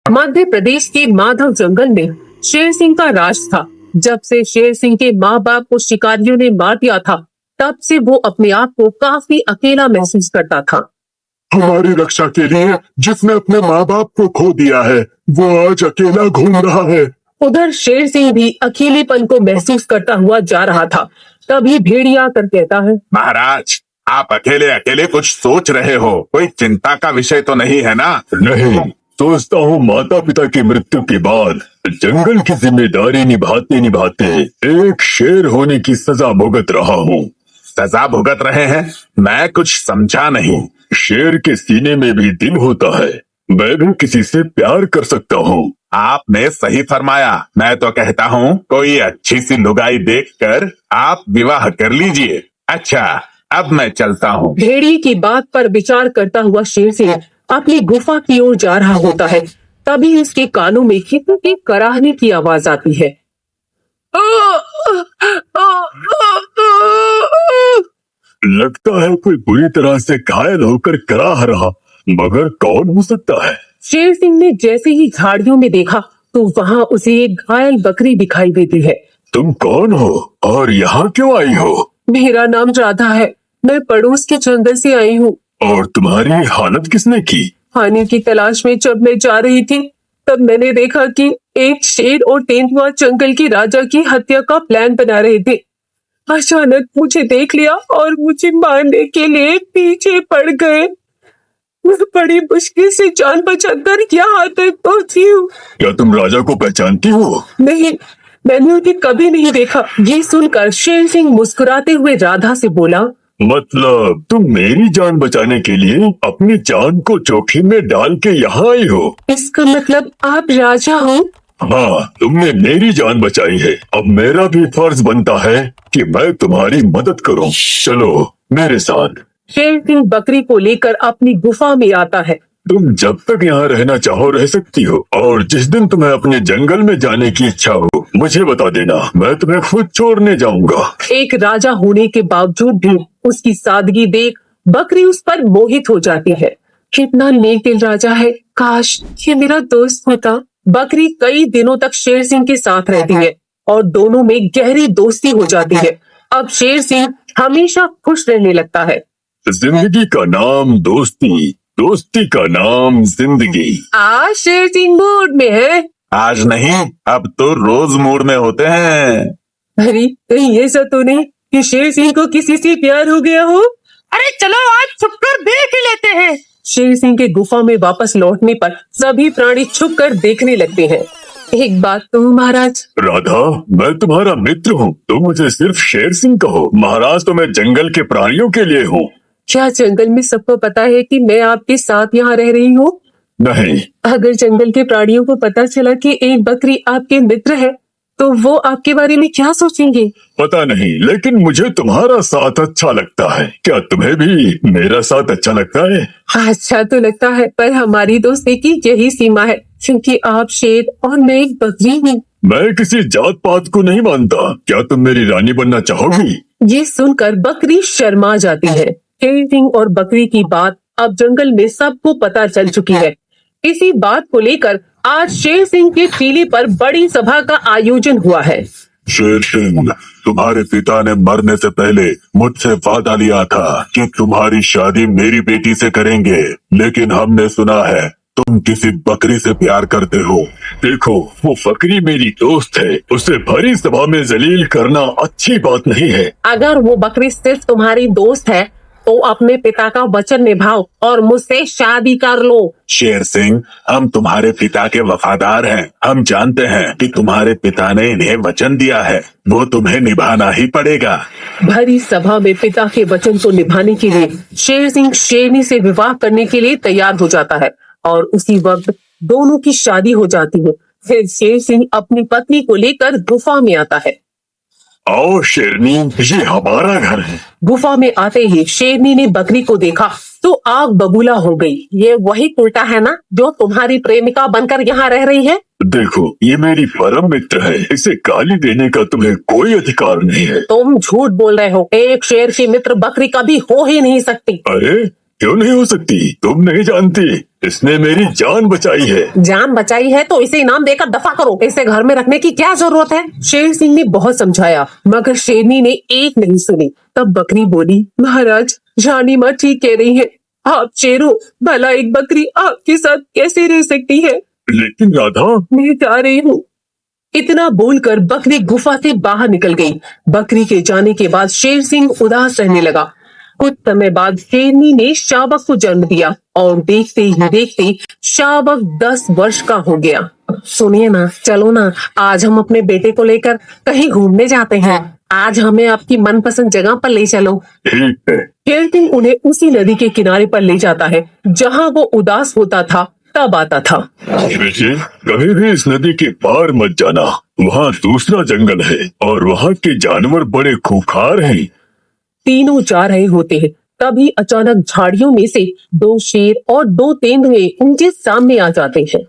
मध्य प्रदेश के माधव जंगल में शेर सिंह का राज था। जब से शेर सिंह के माँ बाप को शिकारियों ने मार दिया था, तब से वो अपने आप को काफी अकेला महसूस करता था। हमारी रक्षा के लिए जिसने अपने माँ बाप को खो दिया है, वो आज अकेला घूम रहा है। उधर शेर सिंह भी अकेलेपन को महसूस करता हुआ जा रहा था। तभी भेड़िया आकर कहता है, महाराज, आप अकेले अकेले कुछ सोच रहे हो, कोई चिंता का विषय तो नहीं है ना? नहीं, सोचता हूँ माता पिता की मृत्यु के बाद जंगल की जिम्मेदारी निभाते निभाते एक शेर होने की सजा भुगत रहा हूँ। सजा भुगत रहे हैं? मैं कुछ समझा नहीं। शेर के सीने में भी दिल होता है, मैं भी किसी से प्यार कर सकता हूँ। आपने सही फरमाया। मैं तो कहता हूँ कोई अच्छी सी लुगाई देखकर आप विवाह कर लीजिए। अच्छा, अब मैं चलता हूँ। भेड़िए की बात पर विचार करता हुआ शेर सिंह अपनी गुफा की ओर जा रहा होता है। तभी उसके कानों में किसी के कराहने की आवाज आती है। लगता है कोई बुरी तरह से घायल होकर कराह रहा, मगर कौन हो सकता है? शेर सिंह ने जैसे ही झाड़ियों में देखा तो वहाँ उसे एक घायल बकरी दिखाई देती है। तुम कौन हो और यहाँ क्यों आई हो? मेरा नाम राधा है, मैं पड़ोस के जंगल से आई हूँ। और तुम्हारी हालत किसने की? खाने की तलाश में जब मैं जा रही थी, तब मैंने देखा कि एक शेर और तेंदुआ जंगल के राजा की हत्या का प्लान बना रहे थे। अचानक मुझे देख लिया और मुझे मारने के लिए पीछे पड़ गए। मैं बड़ी मुश्किल से जान बचाकर यहाँ तक पहुँची हूँ। क्या तुम राजा को पहचानती हो? नहीं, मैंने उन्हें कभी नहीं देखा। ये सुनकर शेर सिंह मुस्कुराते हुए राधा से बोला, मतलब तुम मेरी जान बचाने के लिए अपनी जान को जोखिम में डाल के यहाँ आई हो? इसका मतलब आप राजा हो? हाँ, तुमने मेरी जान बचाई है, अब मेरा भी फर्ज बनता है कि मैं तुम्हारी मदद करूं। चलो मेरे साथ। शेर सिंह बकरी को लेकर अपनी गुफा में आता है। तुम जब तक यहाँ रहना चाहो रह सकती हो, और जिस दिन तुम्हें अपने जंगल में जाने की इच्छा हो मुझे बता देना, मैं तुम्हें खुद छोड़ने जाऊंगा। एक राजा होने के बावजूद भी उसकी सादगी देख बकरी उस पर मोहित हो जाती है। कितना नेक दिल राजा है, काश ये मेरा दोस्त होता। बकरी कई दिनों तक शेर सिंह के साथ रहती है और दोनों में गहरी दोस्ती हो जाती है। अब शेर सिंह हमेशा खुश रहने लगता है। जिंदगी का नाम दोस्ती, दोस्ती का नाम जिंदगी। आज शेर सिंह मूड में है। आज नहीं, अब तो रोज मूड में होते हैं। अरे कहीं ऐसा तो नहीं कि शेर सिंह को किसी से प्यार हो गया हो? अरे चलो आज छुपकर देख ही लेते हैं। शेर सिंह के गुफा में वापस लौटने पर सभी प्राणी छुपकर देखने लगते हैं। एक बात तो महाराज। राधा, मैं तुम्हारा मित्र हूँ, तुम मुझे सिर्फ शेर सिंह कहो। महाराज तो मैं जंगल के प्राणियों के लिए हूँ। क्या जंगल में सबको पता है कि मैं आपके साथ यहाँ रह रही हूँ? नहीं। अगर जंगल के प्राणियों को पता चला कि एक बकरी आपके मित्र है, तो वो आपके बारे में क्या सोचेंगे? पता नहीं, लेकिन मुझे तुम्हारा साथ अच्छा लगता है। क्या तुम्हें भी मेरा साथ अच्छा लगता है? अच्छा तो लगता है, पर हमारी दोस्ती की यही सीमा है, क्योंकि आप शेर और मैं एक बकरी हूँ। मैं किसी जात पात को नहीं मानता। क्या तुम मेरी रानी बनना चाहोगी? ये सुनकर बकरी शर्मा जाती है। शेर सिंह और बकरी की बात अब जंगल में सबको पता चल चुकी है। इसी बात को लेकर आज शेर सिंह के टीले पर बड़ी सभा का आयोजन हुआ है। शेर सिंह, तुम्हारे पिता ने मरने से पहले मुझसे वादा लिया था कि तुम्हारी शादी मेरी बेटी से करेंगे, लेकिन हमने सुना है तुम किसी बकरी से प्यार करते हो। देखो, वो बकरी मेरी दोस्त है, उसे भरी सभा में जलील करना अच्छी बात नहीं है। अगर वो बकरी सिर्फ तुम्हारी दोस्त है तो अपने पिता का वचन निभाओ और मुझसे शादी कर लो। शेर सिंह, हम तुम्हारे पिता के वफादार हैं। हम जानते हैं कि तुम्हारे पिता ने इन्हें वचन दिया है, वो तुम्हें निभाना ही पड़ेगा। भरी सभा में पिता के वचन को निभाने के लिए शेर सिंह शेरनी से विवाह करने के लिए तैयार हो जाता है और उसी वक्त दोनों की शादी हो जाती है। फिर शेर सिंह अपनी पत्नी को लेकर गुफा में आता है। आओ शेरनी, ये हमारा घर है। गुफा में आते ही शेरनी ने बकरी को देखा तो आग बबूला हो गई। ये वही उल्टा है ना जो तुम्हारी प्रेमिका बनकर यहाँ रह रही है? देखो, ये मेरी परम मित्र है, इसे गाली देने का तुम्हें कोई अधिकार नहीं है। तुम झूठ बोल रहे हो, एक शेर की मित्र बकरी कभी हो ही नहीं सकती। अरे, क्यों नहीं हो सकती? तुम नहीं जानती, इसने मेरी जान बचाई है। जान बचाई है तो इसे इनाम देकर दफा करो। इसे घर में रखने की क्या जरूरत है? शेर सिंह ने बहुत समझाया मगर शेरनी ने एक नहीं सुनी। तब बकरी बोली, महाराज, रानी माँ ठीक कह रही है। आप शेर हो, भला एक बकरी आपके साथ कैसे रह सकती है? लेकिन राधा, मैं जा रही हूँ। इतना बोलकर बकरी गुफा से बाहर निकल गई। बकरी के जाने के बाद शेर सिंह उदास रहने लगा। कुछ समय बाद शेरनी ने शावक को जन्म दिया और देखते ही देखते शावक 10 वर्ष का हो गया। सुनिए ना, चलो ना, आज हम अपने बेटे को लेकर कहीं घूमने जाते हैं। आज हमें आपकी मनपसंद जगह पर ले चलो। ठीक है। शेर सिंह उन्हें उसी नदी के किनारे पर ले जाता है जहाँ वो उदास होता था तब आता था। बेटे, कभी भी इस नदी के पार मत जाना, वहाँ दूसरा जंगल है और वहाँ के जानवर बड़े खूंखार हैं। तीनों जा रहे होते हैं, तभी अचानक झाड़ियों में से 2 शेर और 2 तेंदुए उनके सामने आ जाते हैं।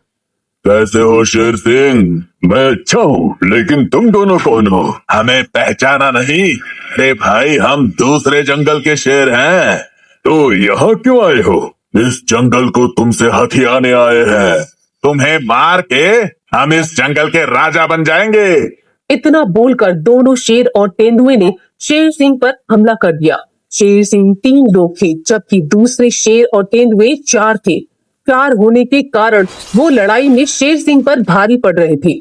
कैसे हो शेर सिंह? मैं अच्छा हूँ, लेकिन तुम दोनों कौन हो? हमें पहचाना नहीं? अरे भाई, हम दूसरे जंगल के शेर हैं। तो यहाँ क्यों आए हो? इस जंगल को तुमसे हथियाने आए हैं। तुम्हें मार के हम इस जंगल के राजा बन जाएंगे। इतना बोलकर दोनों शेर और तेंदुए ने शेर सिंह पर हमला कर दिया। शेर सिंह 3 लोग थे, जबकि दूसरे शेर और तेंदुए 4 थे। 4 होने के कारण वो लड़ाई में शेर सिंह पर भारी पड़ रहे थे।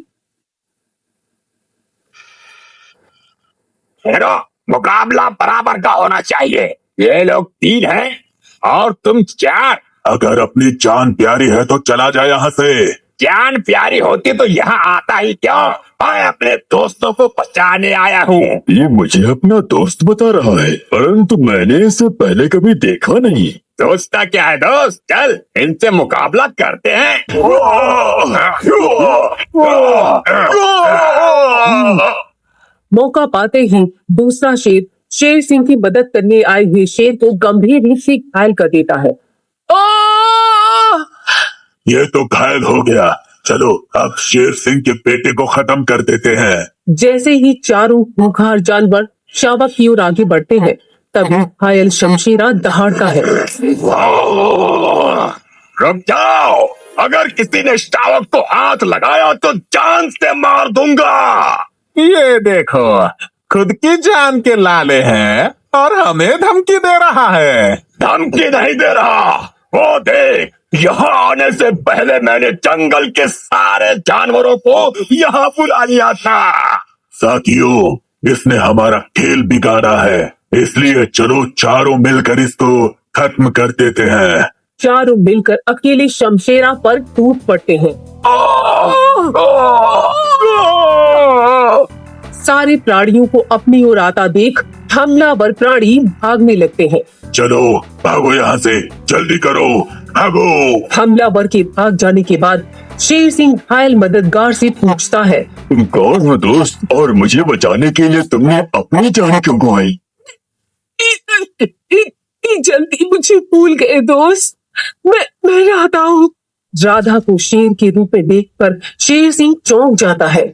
हेरो, मुकाबला बराबर का होना चाहिए। ये लोग 3 हैं और तुम 4। अगर अपनी जान प्यारी है तो चला जाए यहाँ से। जान प्यारी होती तो यहाँ आता ही क्यों? मैं अपने दोस्तों को बचाने आया हूँ। ये मुझे अपना दोस्त बता रहा है, परंतु मैंने इसे पहले कभी देखा नहीं। दोस्त का क्या है दोस्त? चल इनसे मुकाबला करते हैं। मौका पाते ही दूसरा शेर शेर सिंह की मदद करने आए हुए शेर को गंभीर रूप से घायल कर देता है। ये तो घायल हो गया। चलो अब शेर सिंह के बेटे को खत्म कर देते हैं। जैसे ही चारों खूंखार जानवर शावक की ओर आगे बढ़ते हैं, तभी घायल शमशेरा दहाड़ता है। रुक जाओ, अगर किसी ने शावक को हाथ लगाया तो जान से मार दूंगा। ये देखो, खुद की जान के लाले हैं और हमें धमकी दे रहा है। धमकी नहीं दे रहा, वो देख, यहाँ आने से पहले मैंने जंगल के सारे जानवरों को यहाँ बुला लिया था। साथियों, इसने हमारा खेल बिगाड़ा है, इसलिए चलो चारों मिलकर इसको खत्म कर देते हैं। चारों मिलकर अकेले शमशेरा पर टूट पड़ते हैं। सारे प्राणियों को अपनी ओर आता देख हमलावर प्राणी भागने लगते हैं। चलो भागो यहाँ से, जल्दी करो, भागो। हमलावर के भाग जाने के बाद शेर सिंह घायल मददगार से पूछता है, तुम कौन हो दोस्त, और मुझे बचाने के लिए तुमने अपनी जान क्यों गंवाई? जल्दी मुझे भूल गए दोस्त, मैं राधा हूँ। राधा को शेर के रूप में देखकर शेर सिंह चौंक जाता है।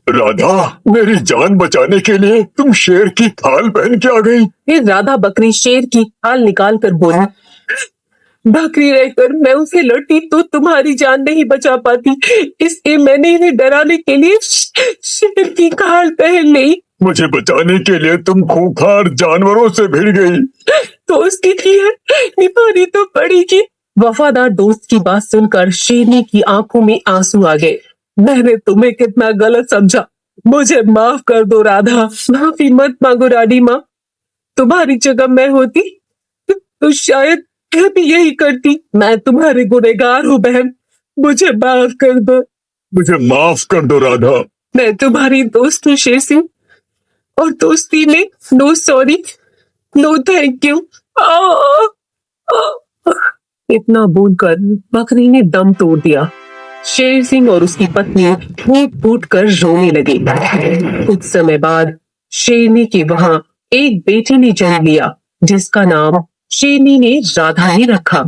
राधा, मेरी जान बचाने के लिए तुम शेर की खाल पहन के आ गई? फिर राधा बकरी शेर की खाल निकाल कर बोली, बकरी रहकर मैं उसे लड़ती तो तुम्हारी जान नहीं बचा पाती, इसलिए मैंने इन्हें डराने के लिए शेर की खाल पहन ली। मुझे बचाने के लिए तुम खूंखार जानवरों से भिड़ गई। दोस्त की खीर निभानी तो पड़ेगी। वफादार दोस्त की बात सुनकर शेरनी की आंखों में आंसू आ गए। मैंने तुम्हें कितना गलत समझा, मुझे माफ कर दो राधा, माफी मत मांगो रानी माँ। तुम्हारी जगह मैं होती तो शायद मैं भी यही करती। मैं तुम्हारे गुनहगार हूँ बहन, मुझे माफ कर दो। मुझे माफ कर दो राधा। मैं तुम्हारी दोस्त हूँ शेर सिंह, और दोस्ती में no sorry no thank you. इतना बोलकर बकरी ने दम तोड़ दिया। शेर सिंह और उसकी पत्नी फूट फूट कर रोने लगे। कुछ समय बाद शेरनी के वहां एक बेटे ने जन्म लिया, जिसका नाम शेरनी ने राधा ही रखा।